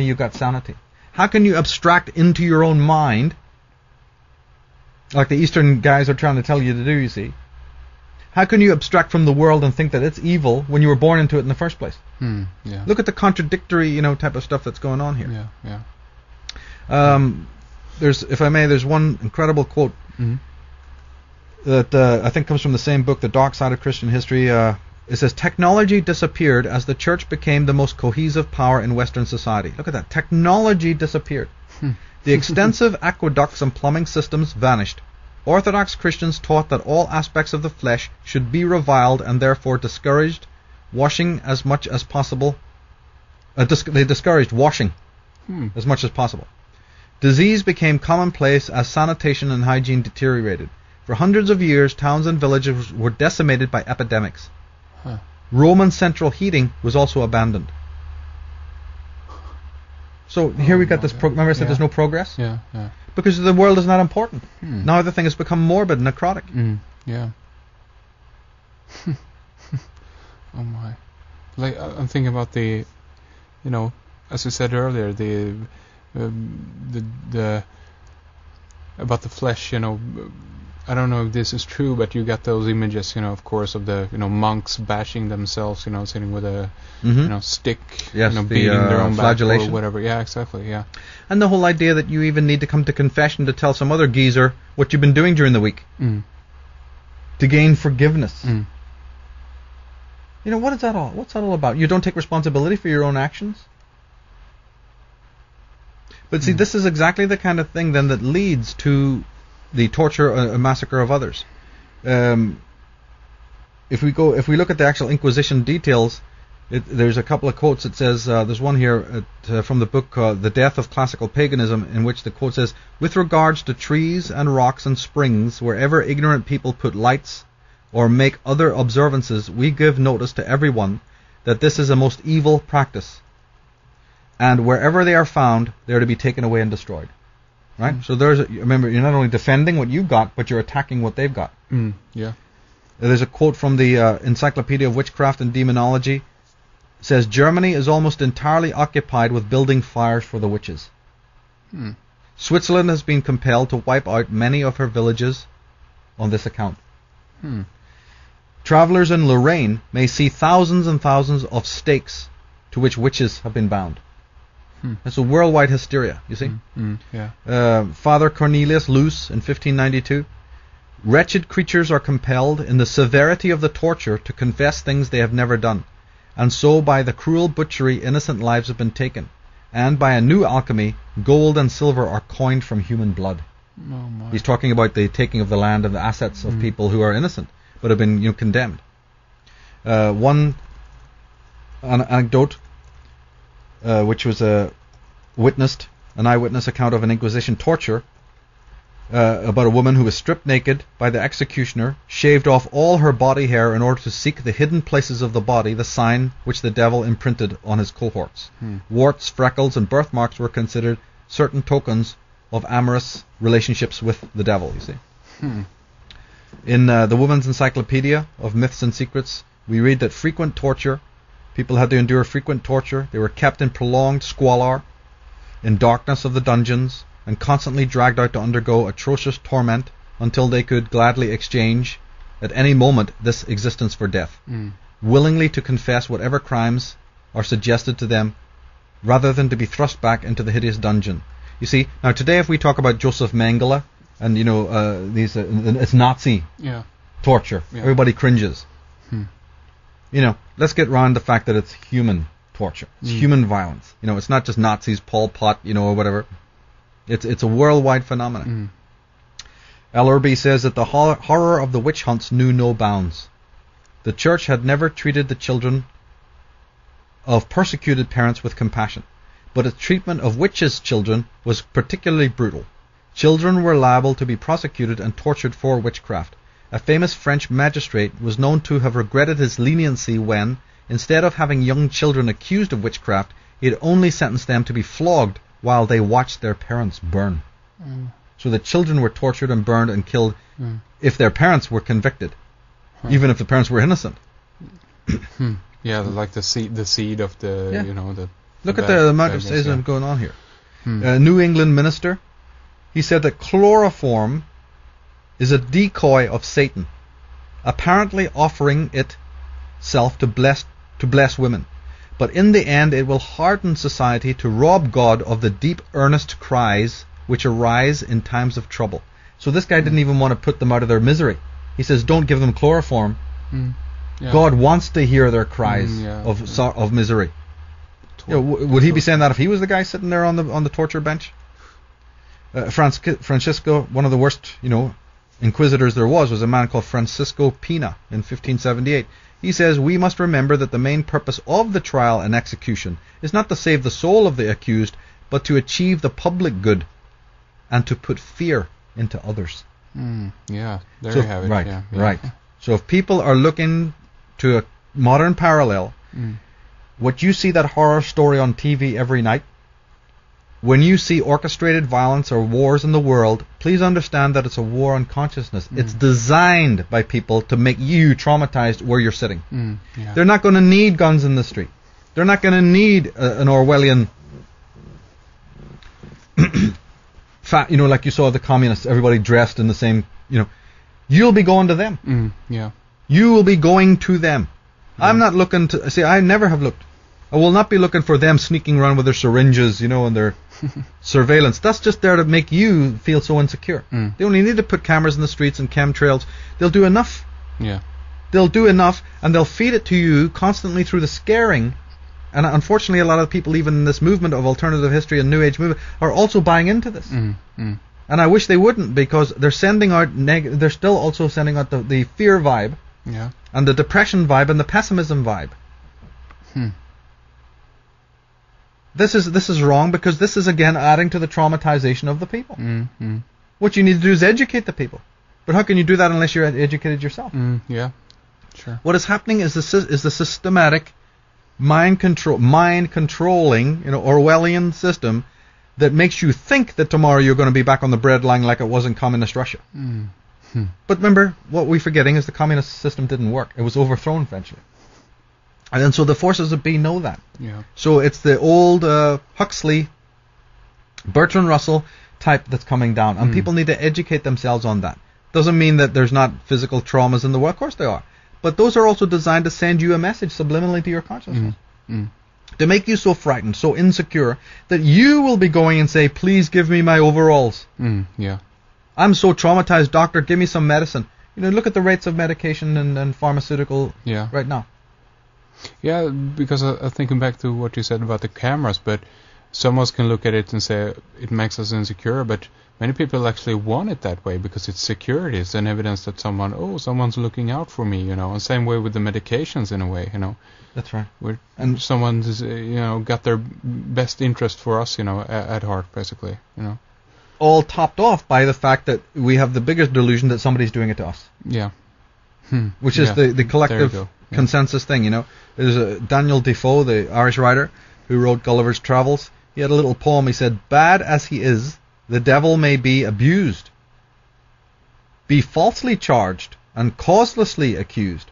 you got sanity? How can you abstract into your own mind, like the Eastern guys are trying to tell you to do, you see? How can you abstract from the world and think that it's evil when you were born into it in the first place? Yeah. Look at the contradictory, type of stuff that's going on here. Yeah. There's one incredible quote that I think comes from the same book, The Dark Side of Christian History. It says, technology disappeared as the church became the most cohesive power in Western society. Look at that. Technology disappeared. The extensive aqueducts and plumbing systems vanished. Orthodox Christians taught that all aspects of the flesh should be reviled and therefore discouraged washing as much as possible. They discouraged washing as much as possible. Disease became commonplace as sanitation and hygiene deteriorated. For hundreds of years, towns and villages were decimated by epidemics. Roman central heating was also abandoned. So here we got this. Remember I said there's no progress? Yeah. Because the world is not important. Now the thing has become morbid, necrotic. Yeah. Oh my. Like I'm thinking about the, as you said earlier, the about the flesh. I don't know if this is true, but you got those images, of course, of the monks bashing themselves, sitting with a stick, beating their own back or whatever. Yeah, exactly. Yeah. And the whole idea that you even need to come to confession to tell some other geezer what you've been doing during the week to gain forgiveness. What is that all? What's that all about? You don't take responsibility for your own actions? But see, this is exactly the kind of thing then that leads to the torture and massacre of others. If we look at the actual Inquisition details, there's a couple of quotes. It says, there's one here from the book The Death of Classical Paganism, in which the quote says, with regards to trees and rocks and springs, wherever ignorant people put lights or make other observances, we give notice to everyone that this is a most evil practice, and wherever they are found, they are to be taken away and destroyed. Right? So remember, you're not only defending what you've got, but you're attacking what they've got. Yeah. There's a quote from the Encyclopedia of Witchcraft and Demonology. It says, Germany is almost entirely occupied with building fires for the witches. Switzerland has been compelled to wipe out many of her villages on this account. Travelers in Lorraine may see thousands and thousands of stakes to which witches have been bound. It's a worldwide hysteria, you see. Father Cornelius Loos in 1592. Wretched creatures are compelled in the severity of the torture to confess things they have never done, and so by the cruel butchery innocent lives have been taken, and by a new alchemy gold and silver are coined from human blood. He's talking about the taking of the land and the assets of people who are innocent but have been condemned. One anecdote which was an eyewitness account of an Inquisition torture about a woman who was stripped naked by the executioner, shaved off all her body hair in order to seek the hidden places of the body, the sign which the devil imprinted on his cohorts. Warts, freckles, and birthmarks were considered certain tokens of amorous relationships with the devil, you see. In the Woman's Encyclopedia of Myths and Secrets, we read that people had to endure frequent torture. They were kept in prolonged squalor, in darkness of the dungeons, and constantly dragged out to undergo atrocious torment until they could gladly exchange, at any moment, this existence for death, willingly to confess whatever crimes are suggested to them, rather than to be thrust back into the hideous dungeon. You see, now today if we talk about Joseph Mengele, and it's Nazi torture, everybody cringes. Let's get around the fact that it's human torture. It's human violence. It's not just Nazis, Pol Pot, or whatever. It's a worldwide phenomenon. Ellerby says that the horror of the witch hunts knew no bounds. The church had never treated the children of persecuted parents with compassion, but its treatment of witches' children was particularly brutal. Children were liable to be prosecuted and tortured for witchcraft. A famous French magistrate was known to have regretted his leniency when, instead of having young children accused of witchcraft, he had only sentenced them to be flogged while they watched their parents burn. So the children were tortured and burned and killed if their parents were convicted, even if the parents were innocent. Yeah, like the seed of the, the... Look at the amount of sadism going on here. New England minister, he said that chloroform is a decoy of Satan, apparently offering itself to bless women. But in the end it will harden society to rob God of the deep earnest cries which arise in times of trouble. So this guy didn't even want to put them out of their misery. He says, don't give them chloroform. Yeah. God wants to hear their cries of misery. Would he be saying that if he was the guy sitting there on the torture bench? Francisco, one of the worst, inquisitors there was a man called Francisco Pina in 1578. He says, we must remember that the main purpose of the trial and execution is not to save the soul of the accused, but to achieve the public good and to put fear into others. There you have it. Right, right. So if people are looking to a modern parallel, what you see that horror story on TV every night, when you see orchestrated violence or wars in the world, please understand that it's a war on consciousness. It's designed by people to make you traumatized where you're sitting. They're not going to need guns in the street. They're not going to need an Orwellian, like you saw the communists, everybody dressed in the same, You'll be going to them. You will be going to them. I'm not looking to... See, I never have looked. I will not be looking for them sneaking around with their syringes, and their surveillance. That's just there to make you feel so insecure. They only need to put cameras in the streets and chemtrails. They'll do enough. They'll do enough, and they'll feed it to you constantly through the scaring. And unfortunately, a lot of people, even in this movement of alternative history and New Age movement, are also buying into this. And I wish they wouldn't, because they're sending out they're still also sending out the fear vibe, and the depression vibe and the pessimism vibe. This is wrong, because this is again adding to the traumatization of the people. What you need to do is educate the people, but how can you do that unless you're educated yourself? Sure. What is happening is the systematic mind controlling, Orwellian system that makes you think that tomorrow you're going to be back on the breadline like it was in communist Russia. But remember, what we're forgetting is the communist system didn't work. It was overthrown eventually. And then so the forces of B know that. So it's the old Huxley, Bertrand Russell type that's coming down. And people need to educate themselves on that. Doesn't mean that there's not physical traumas in the world. Of course there are. But those are also designed to send you a message subliminally to your consciousness. To make you so frightened, so insecure, that you will be going and say, please give me my overalls. I'm so traumatized, doctor, give me some medicine. Look at the rates of medication and pharmaceutical right now. Yeah, because I'm thinking back to what you said about the cameras, but someone can look at it and say it makes us insecure, but many people actually want it that way because it's security. It's an evidence that someone's looking out for me, And same way with the medications in a way, That's right. And someone's, got their best interest for us, at heart, basically, All topped off by the fact that we have the biggest delusion that somebody's doing it to us. Which is the collective consensus thing, There's Daniel Defoe, the Irish writer, who wrote Gulliver's Travels. He had a little poem. He said, bad as he is, the devil may be abused, be falsely charged, and causelessly accused,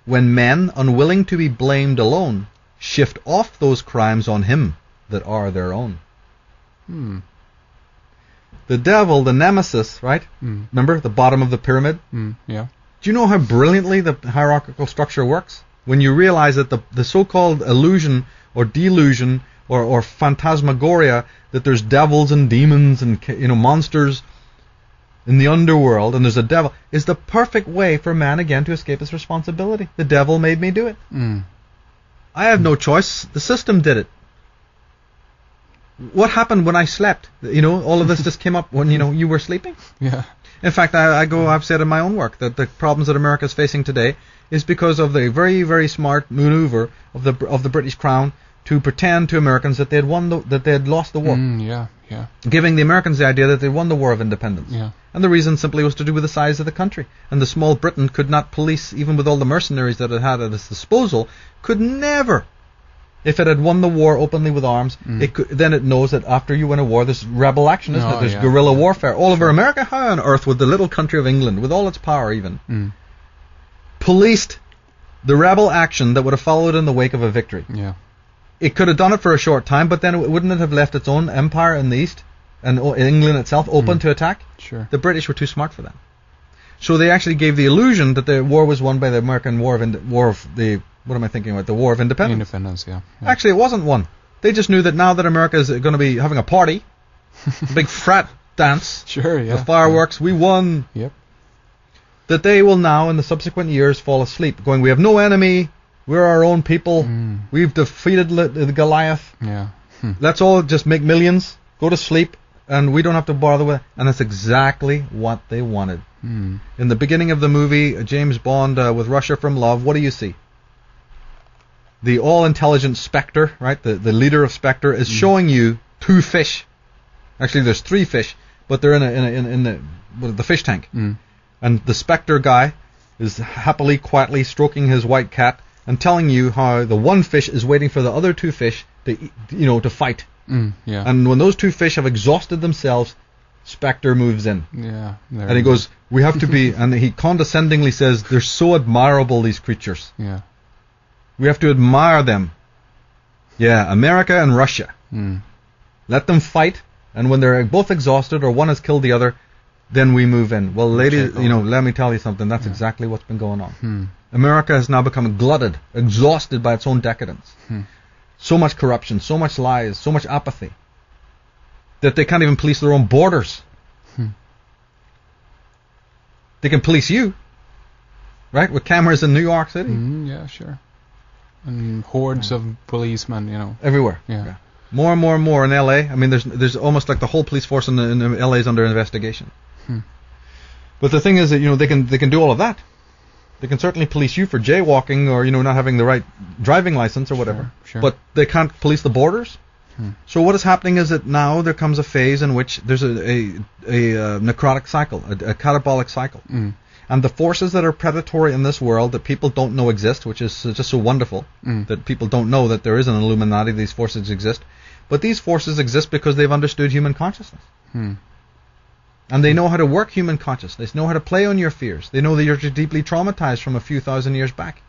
when men, unwilling to be blamed alone, shift off those crimes on him that are their own. The devil, the nemesis, right? Remember, the bottom of the pyramid? Do you know how brilliantly the hierarchical structure works? When you realize that the so-called illusion or delusion or phantasmagoria that there's devils and demons and monsters in the underworld and there's a devil is the perfect way for man again to escape his responsibility. The devil made me do it. I have no choice. The system did it. What happened when I slept? All of this just came up when you were sleeping. In fact, I've said in my own work that the problems that America is facing today is because of the very, very smart maneuver of the British Crown to pretend to Americans that they had lost the war. Giving the Americans the idea that they won the War of Independence. And the reason simply was to do with the size of the country. And the small Britain could not police, even with all the mercenaries that it had at its disposal, could never. If it had won the war openly with arms, then it knows that after you win a war, there's rebel action, isn't it? There's guerrilla warfare. All over America, how on earth would the little country of England, with all its power even, policed the rebel action that would have followed in the wake of a victory? it could have done it for a short time, but then wouldn't it have left its own empire in the east and England itself open to attack? Sure. The British were too smart for that. So they actually gave the illusion that the war was won by the American War of the War of Independence. Independence, yeah. Actually, it wasn't one. They just knew that now that America is going to be having a party, a big frat dance, sure, yeah, the fireworks, we won. Yep. That they will now, in the subsequent years, fall asleep, going, we have no enemy, we're our own people, we've defeated the Goliath. Yeah. Let's all just make millions, go to sleep, and we don't have to bother with it. And that's exactly what they wanted. In the beginning of the movie, James Bond with Russia from Love, what do you see? The all-intelligent Spectre, right? The leader of Spectre is showing you 2 fish. Actually, there's 3 fish, but they're in the fish tank. And the Spectre guy is happily, quietly stroking his white cat and telling you how the one fish is waiting for the other 2 fish to fight. Yeah. And when those 2 fish have exhausted themselves, Spectre moves in. Yeah. And he goes, we have to be, and he condescendingly says, they're so admirable, these creatures. Yeah. We have to admire them. Yeah, America and Russia. Let them fight, and when they're both exhausted or one has killed the other, then we move in. Well, ladies, let me tell you something. That's exactly what's been going on. America has now become glutted, exhausted by its own decadence. So much corruption, so much lies, so much apathy, that they can't even police their own borders. They can police you, right, with cameras in New York City. Yeah, sure. And hordes of policemen, everywhere. Yeah. More and more and more in LA. I mean, there's almost like the whole police force in LA is under investigation. But the thing is that they can do all of that. They can certainly police you for jaywalking or not having the right driving license or whatever. Sure. But they can't police the borders. So what is happening is that now there comes a phase in which there's a necrotic cycle, a catabolic cycle. And the forces that are predatory in this world that people don't know exist, which is just so wonderful, that people don't know that there is an Illuminati, these forces exist. But these forces exist because they've understood human consciousness. And they know how to work human consciousness. They know how to play on your fears. They know that you're deeply traumatized from a few thousand years back.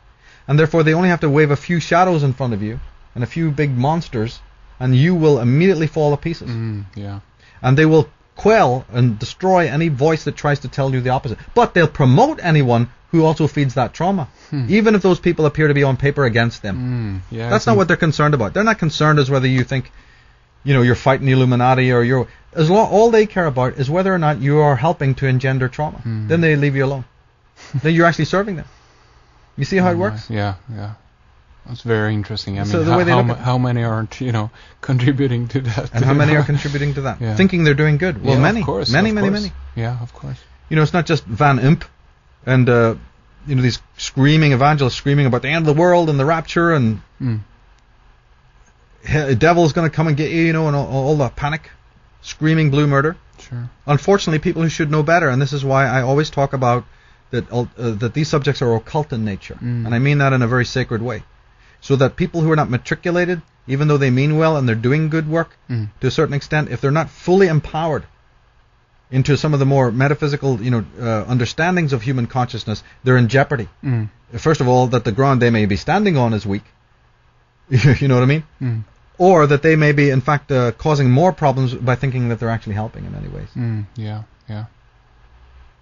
And therefore they only have to wave a few shadows in front of you and a few big monsters, and you will immediately fall to pieces. Yeah. And they will quell and destroy any voice that tries to tell you the opposite. But they'll promote anyone who also feeds that trauma, even if those people appear to be on paper against them. Yeah, that's not what they're concerned about. They're not concerned as whether you think, you're fighting the Illuminati or you're... all they care about is whether or not you are helping to engender trauma. Then they leave you alone. Then you're actually serving them. You see how it works? Yeah. That's very interesting. I So mean, the way they look at how many aren't, contributing to that? And how many are contributing to that? Yeah. Thinking they're doing good. Well, many. Of course, many. Yeah, of course. It's not just Van Imp and, these screaming evangelists screaming about the end of the world and the rapture and the devil's going to come and get you, and all the panic, screaming blue murder. Sure. Unfortunately, people who should know better, and this is why I always talk about that these subjects are occult in nature. And I mean that in a very sacred way. So that people who are not matriculated, even though they mean well and they're doing good work, to a certain extent, if they're not fully empowered into some of the more metaphysical, understandings of human consciousness, they're in jeopardy. First of all, that the ground they may be standing on is weak. You know what I mean? Or that they may be, in fact, causing more problems by thinking that they're actually helping in many ways. Yeah.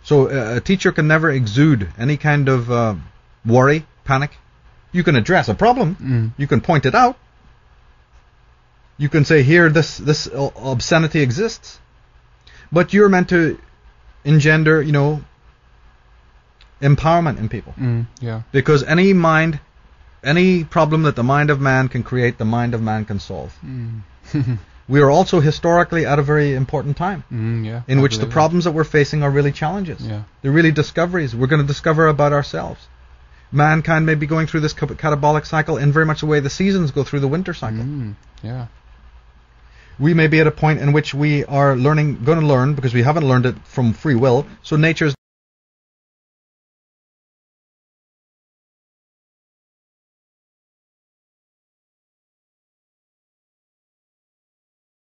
So a teacher can never exude any kind of worry, panic. You can address a problem. You can point it out. You can say, here, this obscenity exists. But you're meant to engender, empowerment in people. Yeah. Because any problem that the mind of man can create, the mind of man can solve. We are also historically at a very important time in which the problems that we're facing are really challenges. Yeah. They're really discoveries. We're going to discover about ourselves. Mankind may be going through this catabolic cycle in very much the way the seasons go through the winter cycle. Yeah. We may be at a point in which we are going to learn, because we haven't learned it from free will, so nature's